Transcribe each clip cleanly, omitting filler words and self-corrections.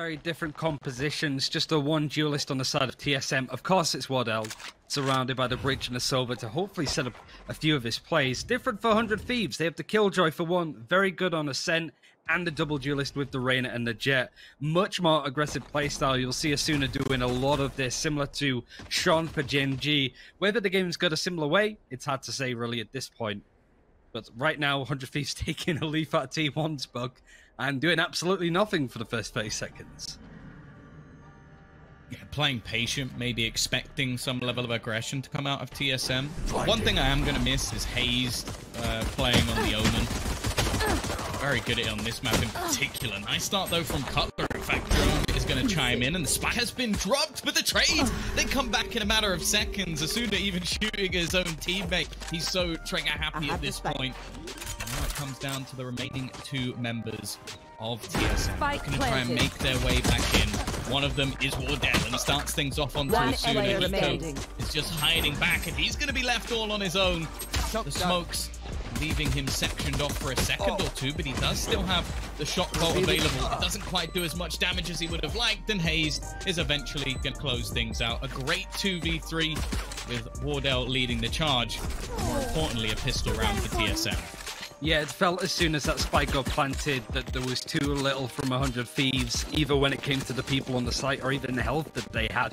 Very different compositions, just the one duelist on the side of TSM. Of course it's Wardell, surrounded by the Breach and the Sova to hopefully set up a few of his plays. Different for 100 Thieves, they have the Killjoy for one, very good on Ascent, and the double duelist with the Reyna and the Jet. Much more aggressive playstyle. You'll see Asuna doing a lot of this, similar to Sean for Gen G. Whether the game's got a similar way, it's hard to say really at this point. But right now, 100 Thieves taking a leaf out of T1's bug and doing absolutely nothing for the first 30 seconds. Yeah, playing patient, maybe expecting some level of aggression to come out of TSM. One thing I am going to miss is Haze playing on the Omen. Very good at it on this map in particular. Nice start though from Cutler. In fact, Drone is going to chime in and the spy has been dropped, but the trade, they come back in a matter of seconds. Asuna even shooting his own teammate. He's so trigger happy at this point. And now it comes down to the remaining two members of TSM. They're going to try and make their way back in. One of them is Wardell, and he starts things off onto Asuna. Hiko is just hiding back, and he's going to be left all on his own. The smokes leaving him sectioned off for a second or two, but he does still have the shock bolt available. It doesn't quite do as much damage as he would have liked, and Haze is eventually going to close things out. A great 2v3 with Wardell leading the charge. More importantly, a pistol round for TSM. Yeah, it felt as soon as that spike got planted that there was too little from 100 Thieves, either when it came to the people on the site or even the health that they had.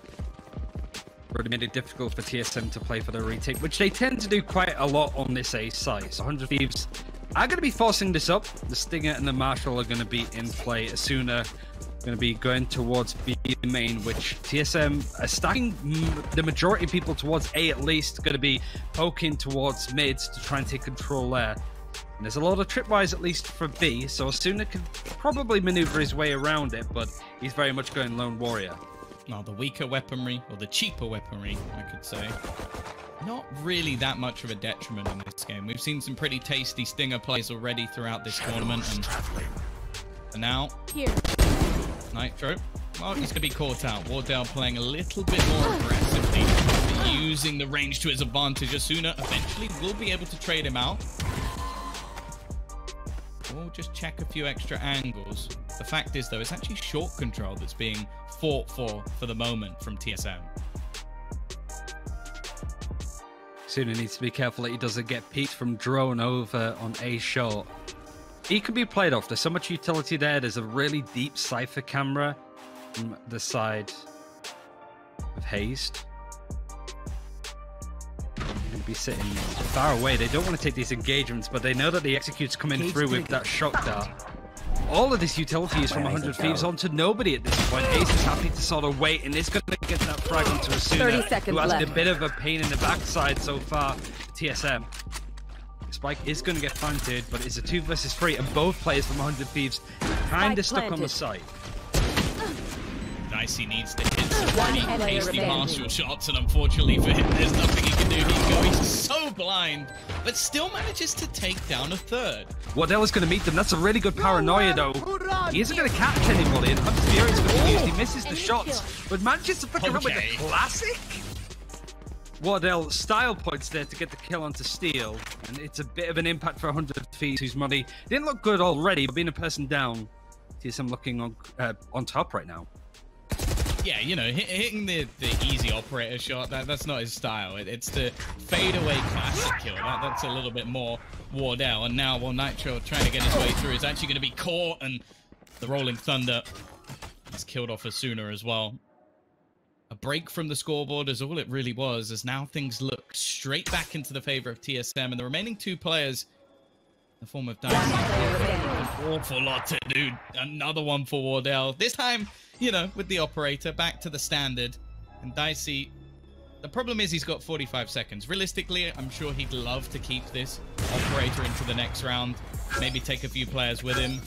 Really made it difficult for TSM to play for the retake, which they tend to do quite a lot on this A site. So 100 Thieves are going to be forcing this up. The Stinger and the Marshall are going to be in play. Asuna going to be going towards B main, which TSM are stacking the majority of people towards A at least, going to be poking towards mids to try and take control there. And there's a lot of tripwise at least for B, so Asuna can probably maneuver his way around it, but he's very much going lone warrior. Now, the weaker weaponry, or the cheaper weaponry, I could say, not really that much of a detriment in this game. We've seen some pretty tasty Stinger plays already throughout this tournament, and for now, Nitro, well, he's going to be caught out. Wardell playing a little bit more aggressively, but using the range to his advantage. Asuna eventually will be able to trade him out. We'll just check a few extra angles. The fact is, though, it's actually short control that's being fought for the moment from TSM. Asuna needs to be careful that he doesn't get peeked from drone over on A short. He can be played off. There's so much utility there. There's a really deep Cypher camera from the side of Hazed. Be sitting far away. They don't want to take these engagements, but they know that the execute's coming through with that shock dart. All of this utility is from 100 Thieves onto nobody at this point. Ace is happy to sort of wait, and it's going to get that frag onto Asuna, who has a bit of a pain in the backside so far. TSM. Spike is going to get planted, but it's a 2 versus 3, and both players from 100 Thieves kind of stuck on the site. Dicey needs to hit some pretty tasty Marshall shots, and unfortunately for him, there's nothing he can do. He's so blind, but still manages to take down a third. Wardell is going to meet them. That's a really good paranoia, though. He isn't going to catch anybody, and Hunter's Fury is going to be used. He misses the shots, but manages to pick it up with a classic. Wardell style points there to get the kill onto Steel, and it's a bit of an impact for 100 Thieves, whose money didn't look good already, but being a person down, TSM looking on top right now. Yeah, you know, hitting the easy operator shot, that's not his style. It's the fadeaway classic kill. That's a little bit more Wardell. And now, while Nitro trying to get his way through is actually going to be caught, and the Rolling Thunder has killed off Asuna as well. A break from the scoreboard is all it really was, as now things look straight back into the favor of TSM, and the remaining two players, in the form of Dicey, an awful lot to do. Another one for Wardell. This time, you know, with the operator back to the standard, and Dicey, the problem is he's got 45 seconds. Realistically, I'm sure he'd love to keep this operator into the next round, maybe take a few players with him,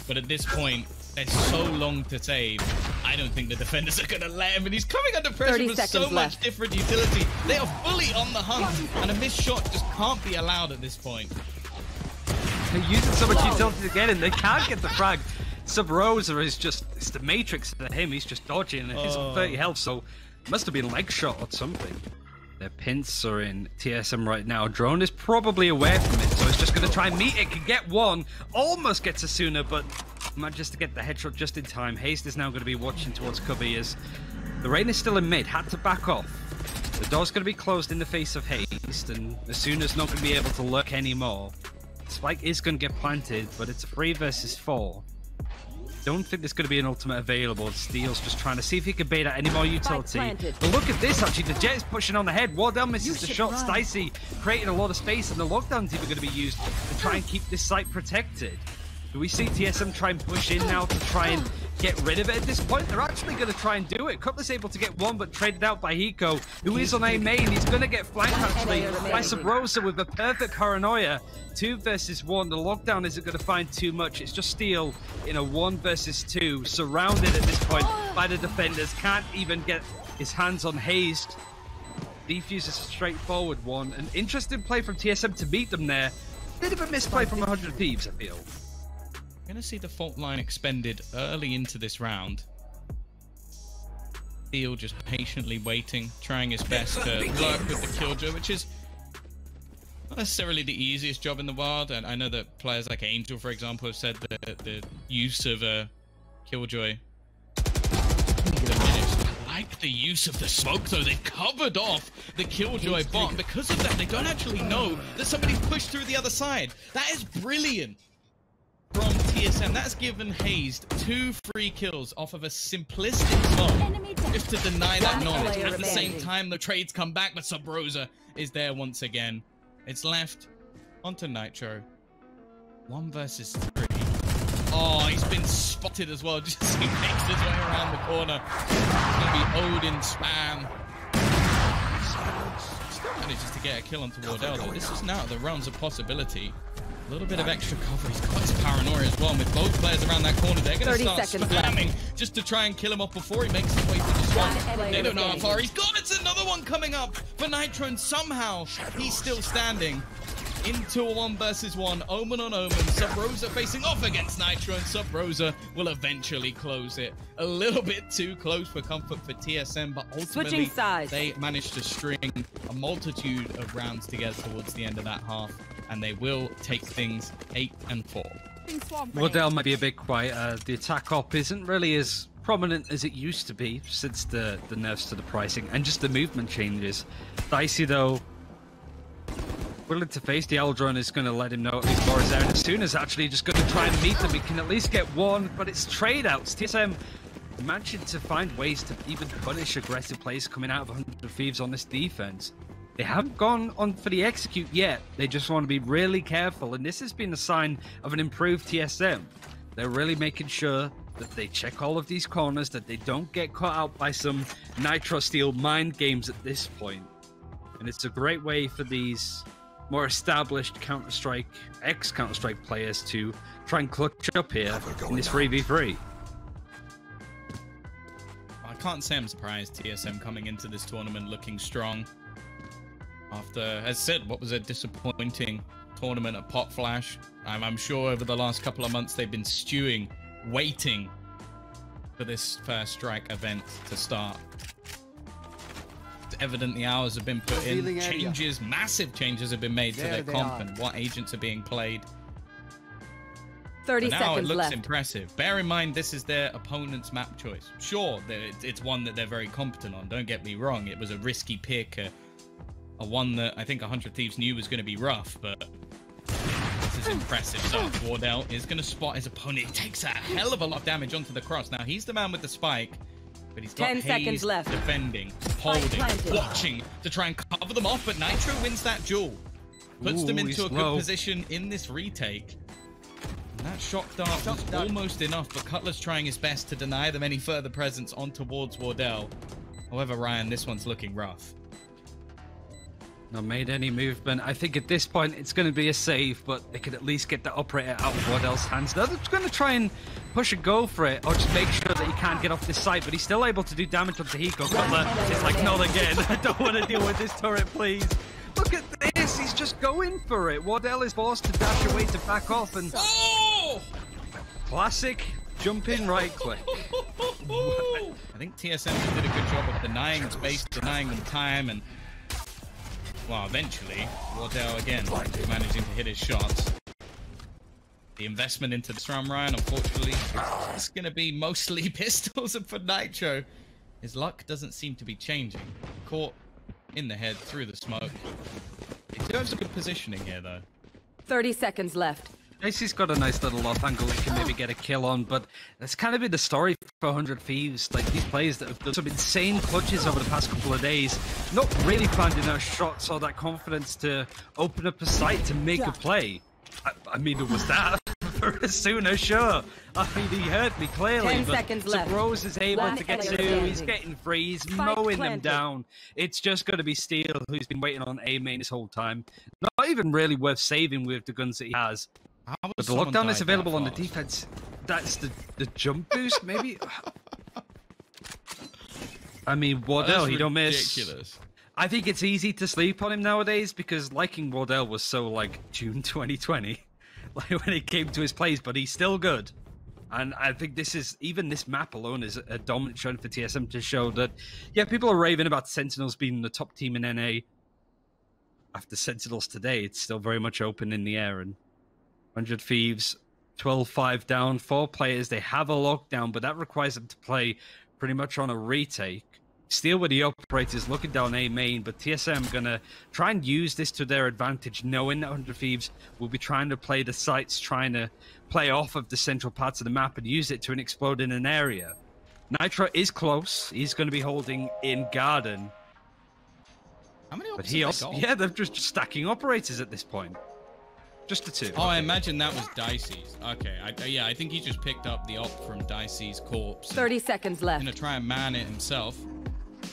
but at this point, there's so long to save. I don't think the defenders are going to let him, and he's coming under pressure with so much different utility. They are fully on the hunt, and a missed shot just can't be allowed at this point. They're using so much utility to get in, they can't get the frag. Sub Rosa is just, it's the Matrix to him, he's just dodging, and he's on 30 health, so must have been leg shot or something. Their pints are in TSM right now. Drone is probably away from it, so he's just going to try and meet it, can get one, almost gets Asuna, but manages to get the headshot just in time. Hazed is now going to be watching towards cover as the Rain is still in mid, had to back off. The door's going to be closed in the face of Hazed, and Asuna's not going to be able to lurk anymore. Spike is going to get planted, but it's a 3 versus 4. Don't think there's going to be an ultimate available. Steel's just trying to see if he can bait out any more utility. But look at this, actually. The Jet is pushing on the head. Wardell misses the shot. Stacey creating a lot of space, and the lockdown's even going to be used to try and keep this site protected. Do we see TSM try and push in now to try and get rid of it at this point? They're actually going to try and do it. Cutler's able to get one, but traded out by Hiko, who is on A main. He's going to get flanked, actually, by Sabrosa with a perfect paranoia. 2 versus 1. The lockdown isn't going to find too much. It's just Steel in a 1 versus 2, surrounded at this point by the defenders. Can't even get his hands on Hazed. Defuse is a straightforward one. An interesting play from TSM to beat them there. Bit of a misplay from 100 Thieves, I feel. We're going to see the fault line expended early into this round. Steel just patiently waiting, trying his best to lurk with the Killjoy, which is not necessarily the easiest job in the wild. And I know that players like Angel, for example, have said that the use of a Killjoy diminished. I like the use of the smoke, though. They've covered off the Killjoy bot. Because of that, they don't actually know that somebody's pushed through the other side. That is brilliant from TSM. That's given Hazed 2 free kills off of a simplistic smoke just to deny that knowledge. At the same time, the trades come back, but Sabrosa is there once again. It's left onto Nitro. 1 versus 3. Oh, he's been spotted as well. Just he makes his way around the corner. It's going to be Odin spam. Still manages to get a kill onto Wardell, though. This is now the realms of possibility. A little bit of extra cover. He's got his paranoia as well. And with both players around that corner, they're going to start spamming just to try and kill him off before he makes his way to the swamp. They don't know how far he's gone. It's another one coming up for Nitro, and somehow he's still standing into a 1 versus 1. Omen on Omen. Sabrosa facing off against Nitro, and Sabrosa will eventually close it. A little bit too close for comfort for TSM, but ultimately they managed to string a multitude of rounds together towards the end of that half, and they will take things 8-4. Wardell might be a bit quieter. The attack op isn't really as prominent as it used to be since the nerfs to the pricing and just the movement changes. Dicey, though, willing to face the Eldron, is going to let him know at least more is there. And Asuna's actually just going to try and meet him. He can at least get one, but it's trade outs. TSM managing to find ways to even punish aggressive players coming out of 100 Thieves on this defense. They haven't gone on for the execute yet. They just want to be really careful, and this has been a sign of an improved TSM. They're really making sure that they check all of these corners, that they don't get caught out by some Nitro Steel mind games at this point. And it's a great way for these more established Counter-Strike, ex-Counter-Strike players to try and clutch up here in this 3v3. I can't say I'm surprised TSM coming into this tournament looking strong. After, as said, what was a disappointing tournament at Pot Flash. I'm sure over the last couple of months they've been stewing, waiting for this First Strike event to start. It's evident the hours have been put in. Changes, massive changes have been made to their comp and what agents are being played. 30 now seconds it looks left. impressive. Bear in mind, this is their opponent's map choice. Sure, it's one that they're very competent on. Don't get me wrong. It was a risky pick, a one that I think 100 Thieves knew was going to be rough, but this is impressive stuff. Wardell is going to spot his opponent. He takes a hell of a lot of damage onto the cross. Now, he's the man with the spike, but he's got 10 seconds left. Defending, holding, watching to try and cover them off, but Nitro wins that duel. Puts them into a good position in this retake. And that shock dart was almost enough, but Cutler's trying his best to deny them any further presence on towards Wardell. However, Ryan, this one's looking rough. Not made any movement. I think at this point it's going to be a save, but they could at least get the operator out of Wardell's hands. Now they're going to try and push and go for it, or just make sure that he can't get off this site, but he's still able to do damage onto Hiko. Cutler is like, not again. I don't want to deal with this turret, please. Look at this. He's just going for it. Wardell is forced to dash away to back off, and classic jumping right click. I think TSM did a good job of denying space, denying them time, and well, eventually, Wardell again managing to hit his shots. The investment into this round, Ryan, unfortunately, it's going to be mostly pistols. And for Nitro, his luck doesn't seem to be changing. Caught in the head through the smoke. He do have some good positioning here, though. 30 seconds left. Dicey's got a nice little off angle he can maybe get a kill on, but that's kind of been the story for 100 Thieves. Like, these players that have done some insane clutches over the past couple of days, not really finding their shots or that confidence to open up a sight to make a play. I mean, it was that for Asuna, sure. I mean, he heard me clearly. 10 seconds left. Rose is able One to get player two. He's standing. getting free. He's Spike mowing them planted. down. It's just going to be Steel, who's been waiting on A main this whole time. Not even really worth saving with the guns that he has. How would But the someone lockdown die is available that on the fast? defense. That's the jump boost, maybe? I mean, Wardell, That's he don't miss. ridiculous. I think it's easy to sleep on him nowadays because liking Wardell was so, like, June 2020. Like, when it came to his plays, but he's still good. And I think even this map alone is a dominant showing for TSM to show that, yeah, people are raving about Sentinels being the top team in NA. After Sentinels today, it's still very much open in the air. And 100 Thieves, 12-5 down, 4 players. They have a lockdown, but that requires them to play pretty much on a retake. Steel with the operators looking down A main, but TSM gonna try and use this to their advantage, knowing that 100 Thieves will be trying to play the sites, trying to play off of the central parts of the map and use it to explode in an area. Nitro is close. He's going to be holding in Garden. How many But ops he have also, they got? yeah, they're just stacking operators at this point. Just the two. Oh, I imagine that was Dicey's. Okay, yeah, I think he just picked up the op from Dicey's corpse. 30 seconds Gonna left. try and man it himself.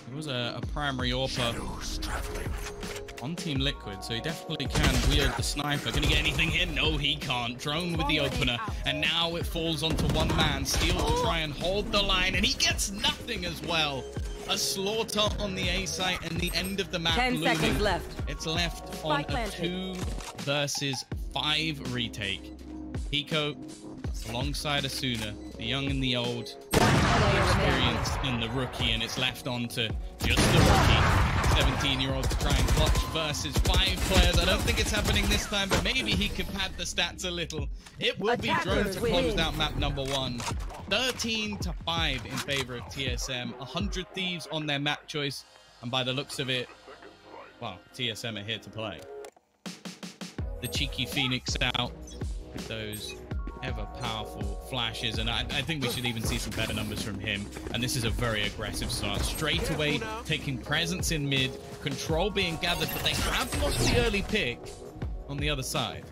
He was a primary AWPer on Team Liquid, so he definitely can wield the sniper. Gonna get anything in? No, he can't. Drone with the opener, and now it falls onto one man. Steel to try and hold the line, and he gets nothing as well. A slaughter on the A site and the end of the map 10 looming. seconds left. It's left on Spike a planted. 2 versus 5 retake. Hiko alongside Asuna, the young and the old, experienced and the rookie, and it's left on to just the rookie. 17-year-old to try and clutch versus 5 players. I don't think it's happening this time, but maybe he can pad the stats a little. It will be Drone to close out map number 1. 13-5 in favor of TSM. 100 Thieves on their map choice, and by the looks of it, well, TSM are here to play. The cheeky Phoenix out with those ever powerful flashes, and I think we should even see some better numbers from him. And this is a very aggressive start. Straight away taking presence in mid, control being gathered, but they have lost the early pick on the other side.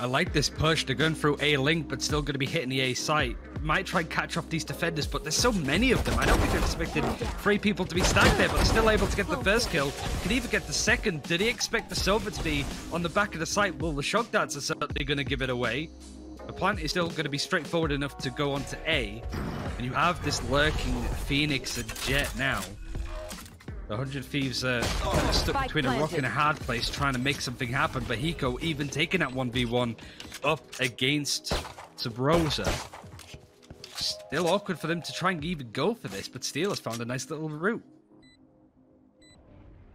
I like this push. They're going through A link, but still going to be hitting the A site. Might try and catch off these defenders, but there's so many of them. I don't think they're expecting 3 people to be stacked there, but they're still able to get the first kill. Could even get the second. Did he expect the Silver to be on the back of the site? Well, the shock darts are certainly going to give it away. The plant is still going to be straightforward enough to go onto A. And you have this lurking Phoenix and Jet now. The 100 Thieves are kind of stuck between a rock and a hard place trying to make something happen, but Hiko even taking that 1v1 up against Subrosa. Still awkward for them to try and even go for this, but Steel has found a nice little route.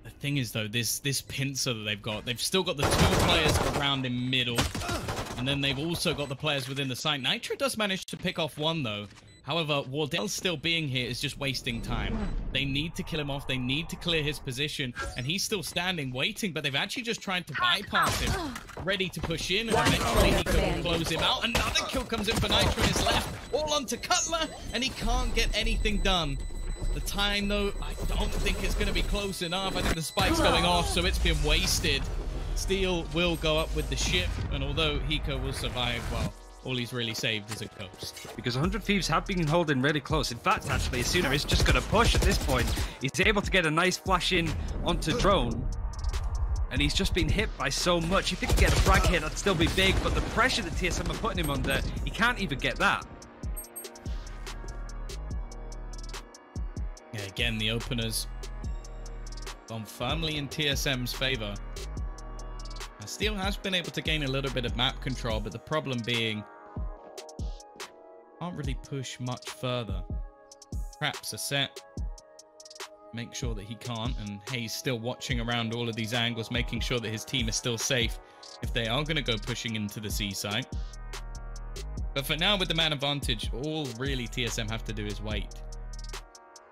The thing is, though, this pincer that they've still got the 2 players around in middle, and then they've also got the players within the site. Nitro does manage to pick off 1, though. However, Wardell still being here is just wasting time. They need to kill him off. They need to clear his position. And he's still standing, waiting. But they've actually just tried to bypass him. Ready to push in. And eventually he can close him out. Another kill comes in for Nitro on his left. All onto Cutler. And he can't get anything done. The time, though, I don't think it's going to be close enough. I think the spike's going off, so it's been wasted. Steel will go up with the ship. And although Hiko will survive, well, all he's really saved is a ghost. Because 100 Thieves have been holding really close. In fact, actually, Asuna is just going to push at this point. He's able to get a nice flash in onto Drone. And he's just been hit by so much. If he could get a frag hit, that'd still be big. But the pressure that TSM are putting him under, he can't even get that. Yeah, again, the openers gone firmly in TSM's favor. Steel has been able to gain a little bit of map control, but the problem being can't really push much further. Perhaps a set make sure that he can't, and Hayes still watching around all of these angles, making sure that his team is still safe if they are going to go pushing into the C site. But for now, with the man advantage, all really TSM have to do is wait.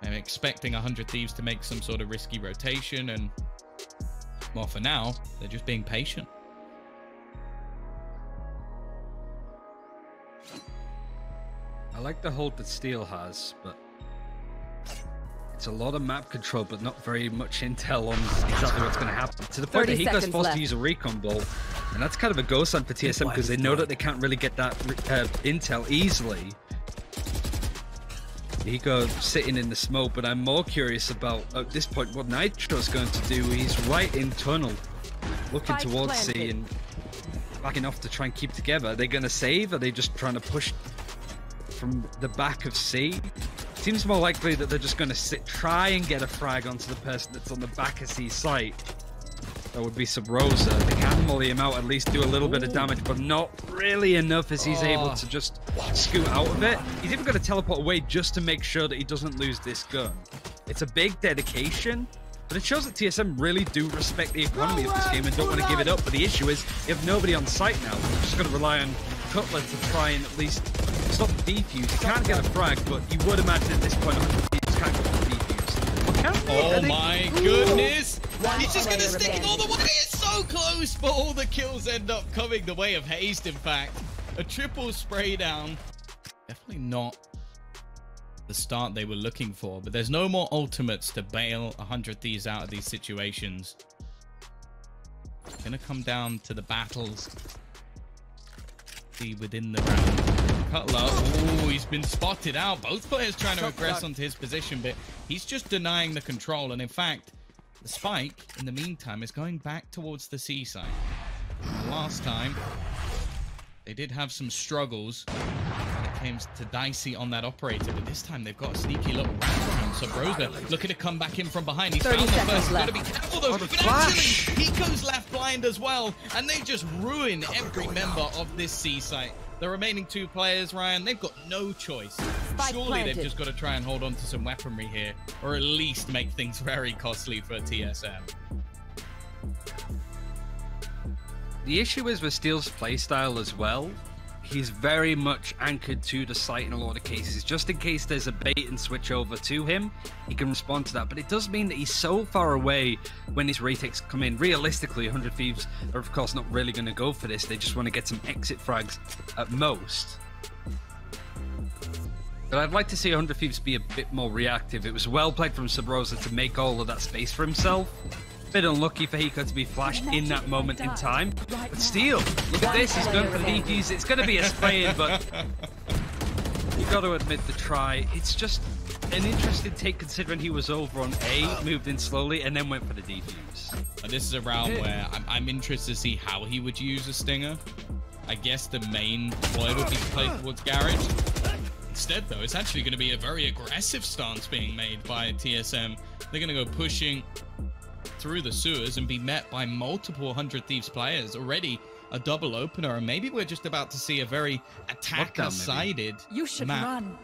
I'm expecting 100 Thieves to make some sort of risky rotation, and well, for now, they're just being patient. I like the hold that Steel has, but it's a lot of map control, but not very much intel on exactly what's going to happen. To the point that he goes forced to use a recon ball, and that's kind of a ghost sign for TSM because they know that they can't really get that intel easily. Hiko sitting in the smoke, but I'm more curious about, at this point, what Nitro's going to do. He's right in tunnel, looking towards C and backing off to try and keep together. Are they going to save? Are they just trying to push from the back of C? Seems more likely that they're just going to try and get a frag onto the person that's on the back of C site. That would be Subroza. They can molly him out, at least do a little bit of damage, but not really enough as he's able to just scoot out of it. He's even going to teleport away just to make sure that he doesn't lose this gun. It's a big dedication, but it shows that TSM really do respect the economy of this game and don't want to give it up. But the issue is, you have nobody on site now. They're just going to rely on Cutler to try and at least stop the defuse. He can't get a frag, but you would imagine at this point he just can't get the defuse. Oh my goodness! He's just going to stick it all the way. It's so close, but all the kills end up coming the way of Hazed, in fact. A triple spray down. Definitely not the start they were looking for, but there's no more ultimates to bail 100 Thieves out of these situations. It's going to come down to the battles within the round. Cutler, oh, he's been spotted out. Both players trying to regress onto his position, but he's just denying the control. And in fact, the spike, in the meantime, is going back towards the C side. Last time, they did have some struggles when it came to Dicey on that operator, but this time they've got a sneaky little wraparound. So Broza looking to come back in from behind. He's found the first. He's got to be careful though. But actually, Hiko's left blind as well, and they just ruin every member of this C site. The remaining two players, Ryan, they've got no choice. Surely they've just got to try and hold on to some weaponry here, or at least make things very costly for TSM. The issue is with Steel's playstyle as well. He's very much anchored to the site in a lot of cases. Just in case there's a bait and switch over to him, he can respond to that. But it does mean that he's so far away when his retakes come in. Realistically, 100 Thieves are of course not really going to go for this. They just want to get some exit frags at most. But I'd like to see 100 Thieves be a bit more reactive. It was well played from Subroza to make all of that space for himself. Bit unlucky for Hiko to be flashed in that moment in time. But Steel, look at this, he's going for the defuse. It's going to be a spray, but you've got to admit the try. It's just an interesting take considering he was over on A, moved in slowly, and then went for the defuse. This is a round where I'm interested to see how he would use a stinger. I guess the main ploy would be to play towards Garage. Instead, though, it's actually going to be a very aggressive stance being made by TSM. They're going to go pushing through the sewers and be met by multiple 100 Thieves players. Already a double opener, and maybe we're just about to see a very attacker-sided map. You should run.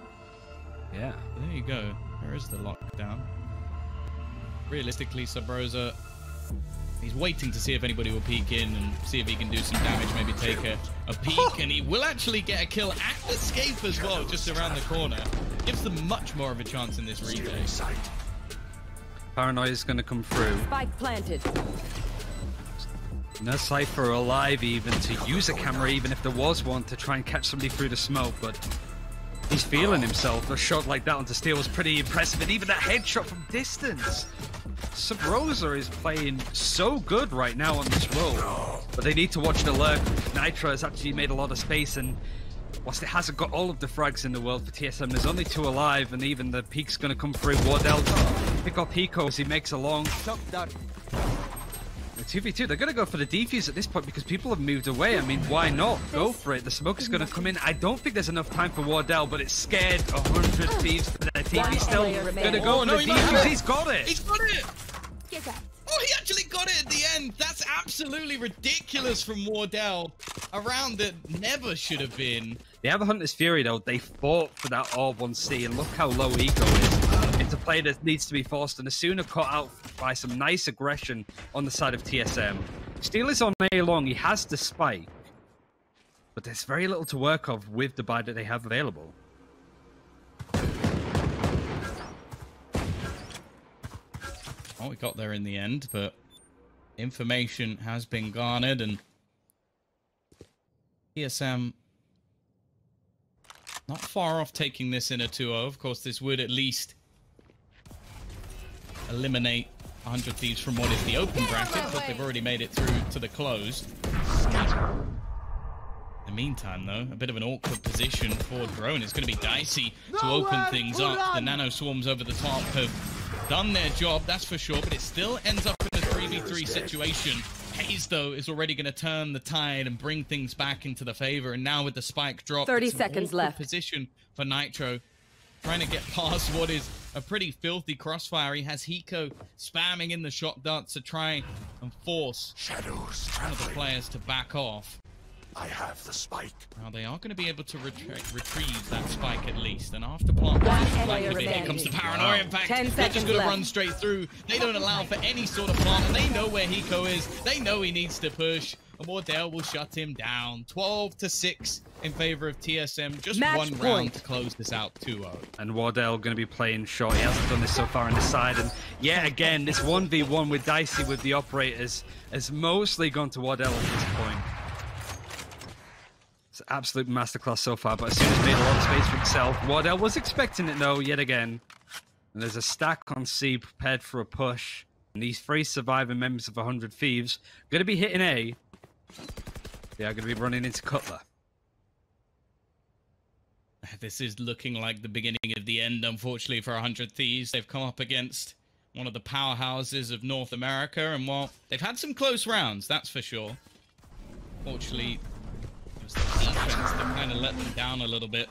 Yeah. There you go. There is the lockdown. Realistically, Subroza, he's waiting to see if anybody will peek in and see if he can do some damage, maybe take a peek, and he will actually get a kill at Escape as well, just around the corner. Gives them much more of a chance in this retake. Paranoia is going to come through. Spike planted. No Cypher alive even to use a camera, even if there was one, to try and catch somebody through the smoke, but he's feeling himself. A shot like that onto Steel was pretty impressive, and even that headshot from distance. Subroza is playing so good right now on this role, but they need to watch the lurk. Nitro has actually made a lot of space, and whilst it hasn't got all of the frags in the world for TSM, there's only 2 alive, and even the peek's going to come through. Wardell pick up Hiko as he makes a long. 2v2, they're going to go for the defuse at this point because people have moved away. I mean, why not? Go for it. The smoke is going to come in. I don't think there's enough time for Wardell, but it's scared 100 Thieves for their team. He's still going to go for the defuse. He's got it. He's got it. Oh, he actually got it at the end. That's absolutely ridiculous from Wardell. A round that never should have been. They have a Hunter's Fury, though. They fought for that Orb on C, and look how low Ego is. It's a play that needs to be forced, and Asuna caught out by some nice aggression on the side of TSM. Steel is on A long, he has the spike, but there's very little to work off with the buy that they have available. Oh, we got there in the end, but information has been garnered, and TSM not far off taking this in a 2-0. Of course, this would at least eliminate 100 Thieves from what is the open bracket, but they've already made it through to the closed. In the meantime, though, a bit of an awkward position for Drone. It's going to be dicey to open things up. The nano swarms over the top have done their job, that's for sure, but it still ends up in a 3v3 situation. Haze, though, is already going to turn the tide and bring things back into the favor. And now with the spike drop, 30 seconds left. Position for Nitro, trying to get past what is a pretty filthy crossfire. He has Hiko spamming in the shot darts to try and force one of the players to back off. I have the spike. Now they are going to be able to retrieve that spike at least. And after plant, here comes the paranoia. In fact, they're just going to run straight through. They don't allow for any sort of plant, and they know where Hiko is. They know he needs to push, and Wardell will shut him down. 12-6 in favor of TSM. Just one round to close this out, 2-0. And Wardell going to be playing short. He hasn't done this so far on the side, and yet again, this 1v1 with Dicey with the operators has mostly gone to Wardell at this point. It's an absolute masterclass so far, but Asuna's made a lot of space for himself. Wardell was expecting it, though, yet again. And there's a stack on C prepared for a push. And these 3 surviving members of 100 Thieves going to be hitting A. They are going to be running into Cutler. This is looking like the beginning of the end, unfortunately, for 100 Thieves. They've come up against one of the powerhouses of North America, and while they've had some close rounds, that's for sure. Fortunately, it was the defense that kind of let them down a little bit.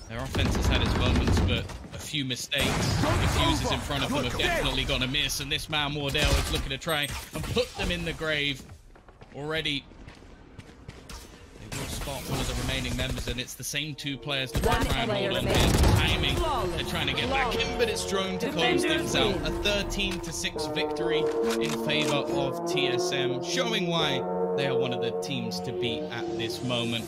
Their offense has had its moments, but a few mistakes. Diffusers in front of them have definitely got a miss, and this man Wardell is looking to try and put them in the grave already. They will spot one of the remaining members, and it's the same 2 players that try and hold on to timing. They're trying to get back in, but it's Drone to close things out. A 13-6 victory in favor of TSM, showing why they are one of the teams to beat at this moment.